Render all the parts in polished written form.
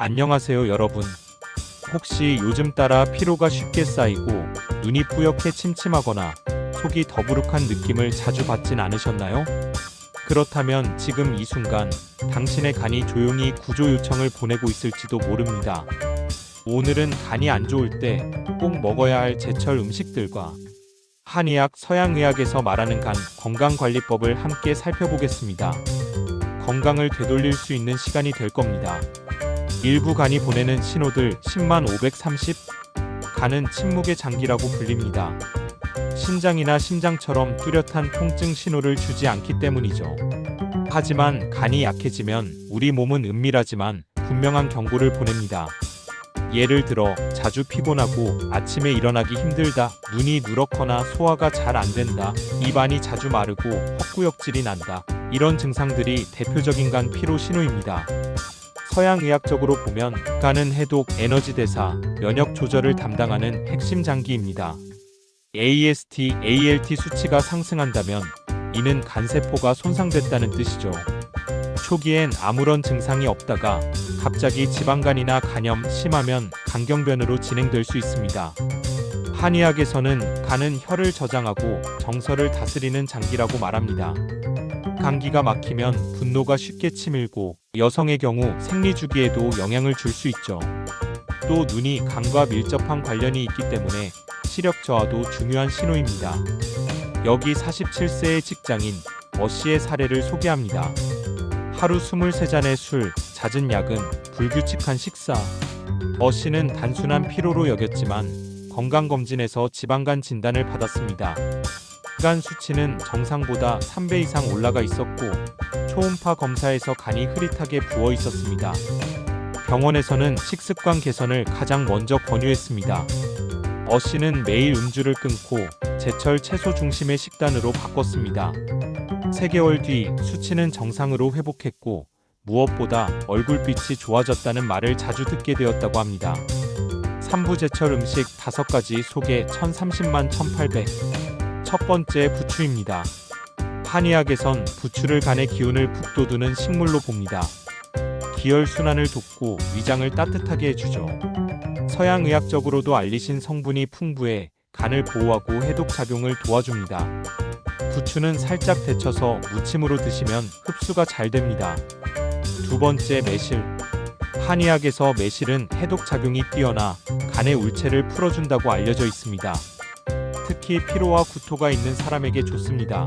안녕하세요 여러분. 혹시 요즘 따라 피로가 쉽게 쌓이고 눈이 뿌옇게 침침하거나 속이 더부룩한 느낌을 자주 받진 않으셨나요? 그렇다면 지금 이 순간 당신의 간이 조용히 구조 요청을 보내고 있을지도 모릅니다. 오늘은 간이 안 좋을 때 꼭 먹어야 할 제철 음식들과 한의학, 서양의학에서 말하는 간 건강관리법을 함께 살펴보겠습니다. 건강을 되돌릴 수 있는 시간이 될 겁니다. 일부 간이 보내는 신호들 10530. 간은 침묵의 장기라고 불립니다. 신장이나 심장처럼 뚜렷한 통증 신호를 주지 않기 때문이죠. 하지만 간이 약해지면 우리 몸은 은밀하지만 분명한 경고를 보냅니다. 예를 들어 자주 피곤하고 아침에 일어나기 힘들다, 눈이 누렇거나 소화가 잘 안 된다, 입안이 자주 마르고 헛구역질이 난다. 이런 증상들이 대표적인 간 피로 신호입니다. 서양의학적으로 보면 간은 해독, 에너지 대사, 면역 조절을 담당하는 핵심 장기입니다. AST, ALT 수치가 상승한다면 이는 간세포가 손상됐다는 뜻이죠. 초기엔 아무런 증상이 없다가 갑자기 지방간이나 간염, 심하면 간경변으로 진행될 수 있습니다. 한의학에서는 간은 혈을 저장하고 정서를 다스리는 장기라고 말합니다. 감기가 막히면 분노가 쉽게 치밀고 여성의 경우 생리주기에도 영향을 줄 수 있죠. 또 눈이 간과 밀접한 관련이 있기 때문에 시력 저하도 중요한 신호입니다. 여기 47세의 직장인 어씨의 사례를 소개합니다. 하루 23잔의 술, 잦은 야근, 불규칙한 식사. 어씨는 단순한 피로로 여겼지만 건강검진에서 지방간 진단을 받았습니다. 간 수치는 정상보다 3배 이상 올라가 있었고 초음파 검사에서 간이 흐릿하게 부어 있었습니다. 병원에서는 식습관 개선을 가장 먼저 권유했습니다. 어씨는 매일 음주를 끊고 제철 채소 중심의 식단으로 바꿨습니다. 3개월 뒤 수치는 정상으로 회복했고 무엇보다 얼굴빛이 좋아졌다는 말을 자주 듣게 되었다고 합니다. 3부 제철 음식 5가지 소개 1030만 1800. 첫 번째, 부추입니다. 한의학에선 부추를 간의 기운을 북돋우는 식물로 봅니다. 기혈순환을 돕고 위장을 따뜻하게 해주죠. 서양의학적으로도 알리신 성분이 풍부해 간을 보호하고 해독작용을 도와줍니다. 부추는 살짝 데쳐서 무침으로 드시면 흡수가 잘 됩니다. 두 번째, 매실. 한의학에서 매실은 해독작용이 뛰어나 간의 울체를 풀어준다고 알려져 있습니다. 특히 피로와 구토가 있는 사람에게 좋습니다.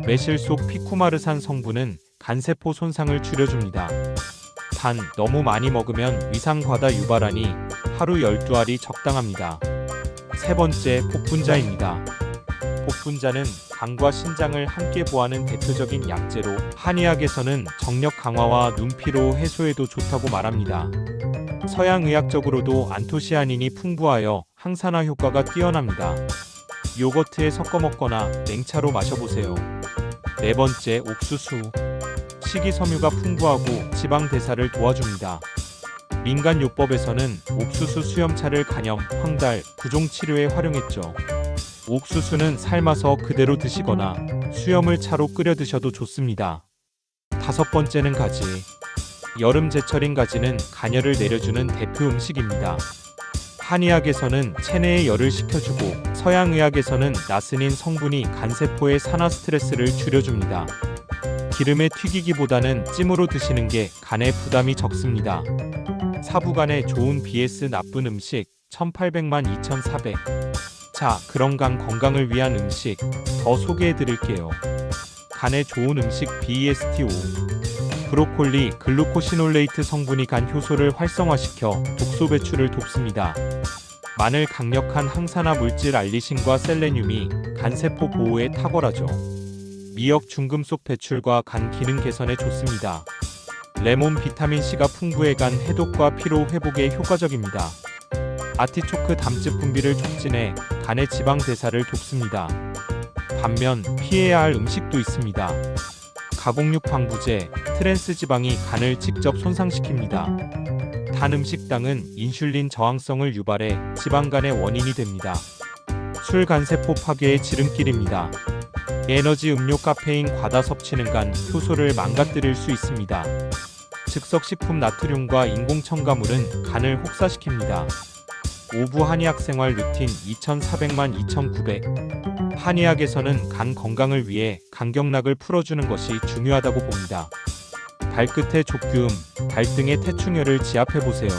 매실 속 피쿠마르산 성분은 간세포 손상을 줄여줍니다. 단, 너무 많이 먹으면 위상과다 유발하니 하루 12알이 적당합니다. 세 번째, 복분자입니다. 복분자는 간과 신장을 함께 보하는 대표적인 약재로 한의학에서는 정력 강화와 눈피로 해소에도 좋다고 말합니다. 서양의학적으로도 안토시아닌이 풍부하여 항산화 효과가 뛰어납니다. 요거트에 섞어 먹거나 냉차로 마셔보세요. 네 번째, 옥수수. 식이섬유가 풍부하고 지방 대사를 도와줍니다. 민간요법에서는 옥수수 수염차를 간염, 황달, 부종 치료에 활용했죠. 옥수수는 삶아서 그대로 드시거나 수염을 차로 끓여 드셔도 좋습니다. 다섯 번째는 가지. 여름 제철인 가지는 간열을 내려주는 대표 음식입니다. 한의학에서는 체내의 열을 식혀주고 서양의학에서는 나스닌 성분이 간세포의 산화 스트레스를 줄여줍니다. 기름에 튀기기보다는 찜으로 드시는 게 간에 부담이 적습니다. 사부간에 좋은 BS 나쁜 음식 1800만 2400. 자, 그럼 간 건강을 위한 음식 더 소개해 드릴게요. 간에 좋은 음식 BEST5. 브로콜리, 글루코시놀레이트 성분이 간 효소를 활성화시켜 독소 배출을 돕습니다. 마늘, 강력한 항산화 물질 알리신과 셀레늄이 간세포 보호에 탁월하죠. 미역, 중금속 배출과 간 기능 개선에 좋습니다. 레몬, 비타민C가 풍부해 간 해독과 피로 회복에 효과적입니다. 아티초크, 담즙 분비를 촉진해 간의 지방 대사를 돕습니다. 반면 피해야 할 음식도 있습니다. 가공육, 방부제, 트랜스지방이 간을 직접 손상시킵니다. 단 음식당은 인슐린 저항성을 유발해 지방간의 원인이 됩니다. 술, 간세포 파괴의 지름길입니다. 에너지 음료, 카페인 과다 섭취는 간 효소를 망가뜨릴 수 있습니다. 즉석 식품 나트륨과 인공 첨가물은 간을 혹사시킵니다. 5부 한의학 생활 루틴 2400만 2900. 한의학에서는 간 건강을 위해 간경락을 풀어주는 것이 중요하다고 봅니다. 발끝의 족규음, 발등의 태충혈을 지압해보세요.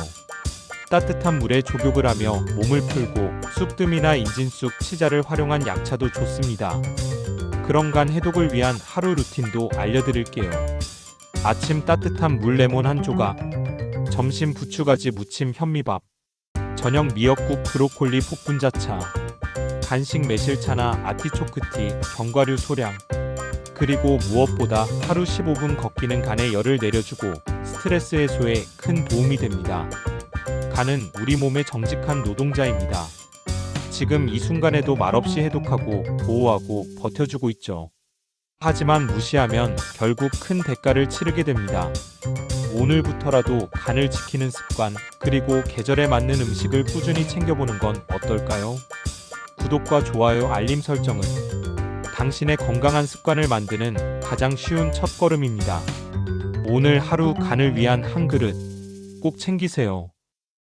따뜻한 물에 조격을 하며 몸을 풀고 쑥뜸이나 인진쑥, 치자를 활용한 약차도 좋습니다. 그럼 간 해독을 위한 하루 루틴도 알려드릴게요. 아침 따뜻한 물 레몬 한 조각, 점심 부추가지 무침 현미밥, 저녁 미역국 브로콜리 폭분자차, 간식 매실차나 아티초크티, 견과류 소량. 그리고 무엇보다 하루 15분 걷기는 간에 열을 내려주고 스트레스 해소에 큰 도움이 됩니다. 간은 우리 몸의 정직한 노동자입니다. 지금 이 순간에도 말없이 해독하고 보호하고 버텨주고 있죠. 하지만 무시하면 결국 큰 대가를 치르게 됩니다. 오늘부터라도 간을 지키는 습관, 그리고 계절에 맞는 음식을 꾸준히 챙겨보는 건 어떨까요? 구독과 좋아요, 알림 설정은 당신의 건강한 습관을 만드는 가장 쉬운 첫걸음입니다. 오늘 하루 간을 위한 한 그릇 꼭 챙기세요.